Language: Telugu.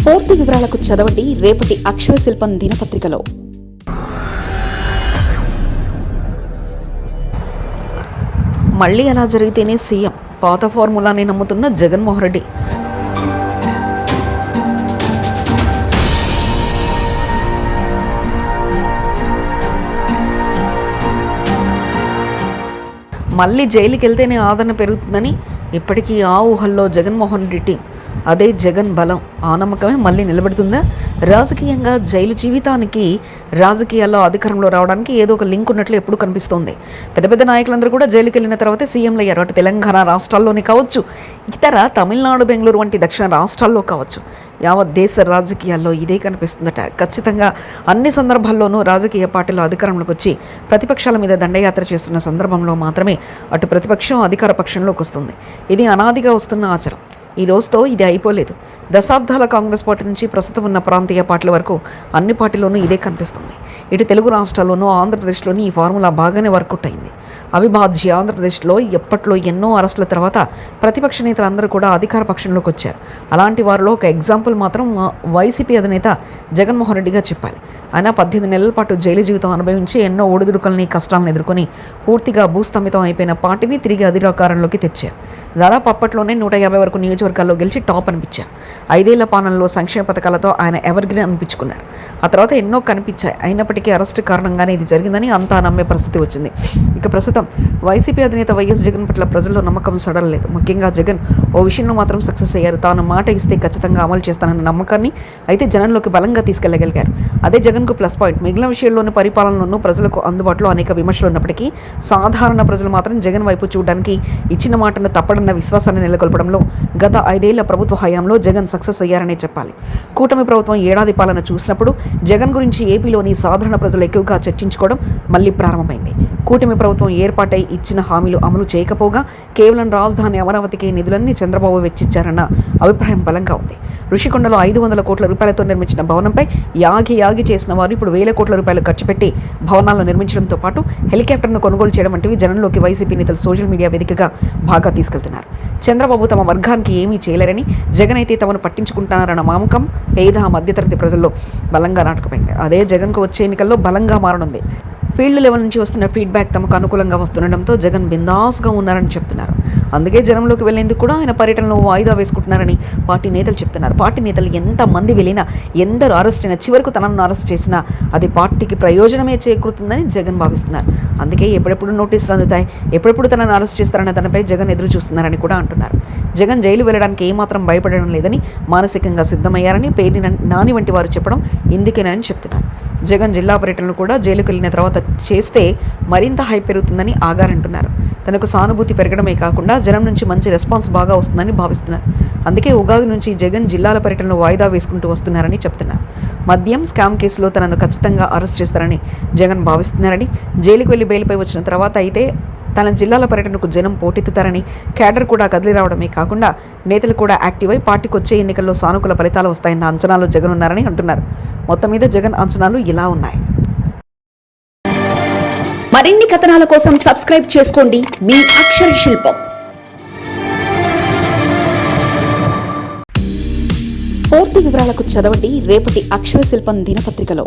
పూర్తి వివరాలకు చదవండి రేపటి అక్షర శిల్పం దినపత్రికలో. మళ్లీ అలా జరిగితేనే సీఎం, పాత ఫార్ములాని నమ్ముతున్న జగన్మోహన్ రెడ్డి. మళ్ళీ జైలుకి వెళ్తేనే ఆదరణ పెరుగుతుందని ఇప్పటికీ ఆ ఊహల్లో జగన్మోహన్ రెడ్డి టీం. అదే జగన్ బలం. ఆ నమ్మకమే మళ్ళీ నిలబెడుతుందా? రాజకీయంగా జైలు జీవితానికి రాజకీయాల్లో అధికారంలో రావడానికి ఏదో ఒక లింక్ ఉన్నట్లు ఎప్పుడు కనిపిస్తోంది. పెద్ద పెద్ద నాయకులందరూ కూడా జైలుకి వెళ్ళిన తర్వాతే సీఎంలు అయ్యారు. అటు తెలంగాణ రాష్ట్రాల్లోనే కావచ్చు, ఇతర తమిళనాడు, బెంగళూరు వంటి దక్షిణ రాష్ట్రాల్లో కావచ్చు, యావత్ దేశ రాజకీయాల్లో ఇదే కనిపిస్తుందట. ఖచ్చితంగా అన్ని సందర్భాల్లోనూ రాజకీయ పార్టీలు అధికారంలోకి వచ్చి ప్రతిపక్షాల మీద దండయాత్ర చేస్తున్న సందర్భంలో మాత్రమే అటు ప్రతిపక్షం అధికార పక్షంలోకి వస్తుంది. ఇది అనాదిగా వస్తున్న ఆచారం. ఈ రోజుతో ఇది అయిపోలేదు. దశాబ్దాల కాంగ్రెస్ పార్టీ నుంచి ప్రస్తుతం ఉన్న ప్రాంతీయ పార్టీల వరకు అన్ని పార్టీల్లోనూ ఇదే కనిపిస్తుంది. ఇటు తెలుగు రాష్ట్రాల్లోనూ ఆంధ్రప్రదేశ్లోని ఈ ఫార్ములా బాగానే వర్కౌట్ అయింది. అవిభాజ్య ఆంధ్రప్రదేశ్లో ఎప్పట్లో ఎన్నో అరెస్టుల తర్వాత ప్రతిపక్ష నేతలందరూ కూడా అధికార పక్షంలోకి వచ్చారు. అలాంటి వారిలో ఒక ఎగ్జాంపుల్ మాత్రం వైసీపీ అధినేత జగన్మోహన్ రెడ్డిగా చెప్పాలి. ఆయన 18 నెలల పాటు జైలు జీవితం అనుభవించి ఎన్నో ఒడిదుడుకుల్ని, కష్టాలను ఎదుర్కొని పూర్తిగా భూస్థమితం అయిపోయిన పార్టీని తిరిగి అధికారంలోకి తెచ్చారు. దాదాపు అప్పట్లోనే 150 వరకు నియోజకవర్గాల్లో గెలిచి టాప్ అనిపించారు. 5 ఏళ్ల పాలనలో సంక్షేమ పథకాలతో ఆయన ఎవర్గ్రీన్ అనిపించుకున్నారు. ఆ తర్వాత ఎన్నో కనిపించాయి. అయినప్పటికీ అరెస్టు కారణంగానే ఇది జరిగిందని అంతా నమ్మే పరిస్థితి వచ్చింది. ఇక ప్రస్తుతం వైసీపీ అధినేత వైఎస్ జగన్ పట్ల ప్రజల్లో నమ్మకం సడలలేదు. ముఖ్యంగా జగన్ ఓ విషయంలో మాత్రం సక్సెస్ అయ్యారు. తాను మాట ఇస్తే ఖచ్చితంగా అమలు చేస్తానన్న నమ్మకాన్ని అయితే జనంలోకి బలంగా తీసుకెళ్లగలిగారు. అదే జగన్కు ప్లస్ పాయింట్. మిగిలిన విషయాల్లోనూ పరిపాలనలోనూ ప్రజలకు అందుబాటులో అనేక విమర్శలు ఉన్నప్పటికీ సాధారణ ప్రజలు మాత్రం జగన్ వైపు చూడడానికి ఇచ్చిన మాటను తప్పడన్న విశ్వాసాన్ని నెలకొల్పడంలో గత 5 ఏళ్ల ప్రభుత్వ హయాంలో జగన్ సక్సెస్ అయ్యారనే చెప్పాలి. కూటమి ప్రభుత్వం ఏడాది పాలన చూసినప్పుడు జగన్ గురించి ఏపీలోని సాధారణ ప్రజలు ఎక్కువగా చర్చించుకోవడం మళ్లీ ప్రారంభమైంది. కూటమి ప్రభుత్వం ఏర్పాటై ఇచ్చిన హామీలు అమలు చేయకపోగా కేవలం రాజధాని అమరావతికి నిధులన్నీ చంద్రబాబు వెచ్చించారన్న అభిప్రాయం బలంగా ఉంది. ఋషికొండలో 500 కోట్ల రూపాయలతో నిర్మించిన భవనంపై యాగి చేసిన వారు ఇప్పుడు 1000 కోట్ల రూపాయలు ఖర్చు పెట్టి భవనాలను నిర్మించడంతో పాటు హెలికాప్టర్ను కొనుగోలు చేయడం వంటివి జనంలోకి వైసీపీ నేతలు సోషల్ మీడియా వేదికగా బాగా తీసుకెళ్తున్నారు. చంద్రబాబు తమ వర్గానికి ఏమీ చేయలేరని, జగన్ అయితే తమను పట్టించుకుంటున్నారన్న నమ్మకం పేద మధ్యతరగతి ప్రజల్లో బలంగా నాటుకుపోయింది. అదే జగన్కు వచ్చే ఎన్నికల్లో బలంగా మారనుంది. ఫీల్డ్ లెవెల్ నుంచి వస్తున్న ఫీడ్బ్యాక్ తమకు అనుకూలంగా వస్తుండడంతో జగన్ బిందాస్గా ఉన్నారని చెప్తున్నారు. అందుకే జనంలోకి వెళ్లేందుకు కూడా ఆయన పర్యటనలో వాయిదా వేసుకుంటున్నారని పార్టీ నేతలు చెప్తున్నారు. పార్టీ నేతలు ఎంతమంది వెళ్ళినా, ఎందరు అరెస్ట్ అయినా, చివరకు తనను అరెస్ట్ చేసినా అది పార్టీకి ప్రయోజనమే చేకూరుతుందని జగన్ భావిస్తున్నారు. అందుకే ఎప్పుడెప్పుడు నోటీసులు అందుతాయి, ఎప్పుడెప్పుడు తనను అరెస్ట్ చేస్తారన్న దానిపై జగన్ ఎదురు చూస్తున్నారని కూడా అంటున్నారు. జగన్ జైలు వెళ్లడానికి ఏమాత్రం భయపడడం లేదని, మానసికంగా సిద్ధమయ్యారని పేర్ని నాని వంటి వారు చెప్పడం ఇందుకేనని చెప్తున్నారు. జగన్ జిల్లా పర్యటనలు కూడా జైలుకు వెళ్ళిన తర్వాత చేస్తే మరింత హైప్ పెరుగుతుందని ఆగారంటున్నారు. తనకు సానుభూతి పెరగడమే కాకుండా జనం నుంచి మంచి రెస్పాన్స్ బాగా వస్తుందని భావిస్తున్నారు. అందుకే ఉగాది నుంచి జగన్ జిల్లాల పర్యటనలు వాయిదా వేసుకుంటూ వస్తున్నారని చెప్తున్నారు. మద్యం స్కామ్ కేసులో తనను ఖచ్చితంగా అరెస్ట్ చేస్తారని జగన్ భావిస్తున్నారని, జైలుకు వెళ్లి బెయిల్పై వచ్చిన తర్వాత అయితే తన జిల్లాల పర్యటనకు జనం పోటెత్తుతారని, క్యాడర్ కూడా కదిలి రావడమే కాకుండా నేతలు కూడా యాక్టివ్ అయి పార్టీకి వచ్చే ఎన్నికల్లో సానుకూల ఫలితాలు వస్తాయన్న అంచనాలు జగన్ ఉన్నారని అంటున్నారు. మొత్తం మీద జగన్ అంచనాలు ఇలా ఉన్నాయి. మరిన్ని కథనాల కోసం సబ్స్క్రైబ్ చేసుకోండి మీ అక్షర శిల్పం. పూర్తి వివరాలకు చదవండి రేపటి అక్షర శిల్పం దినపత్రికలో.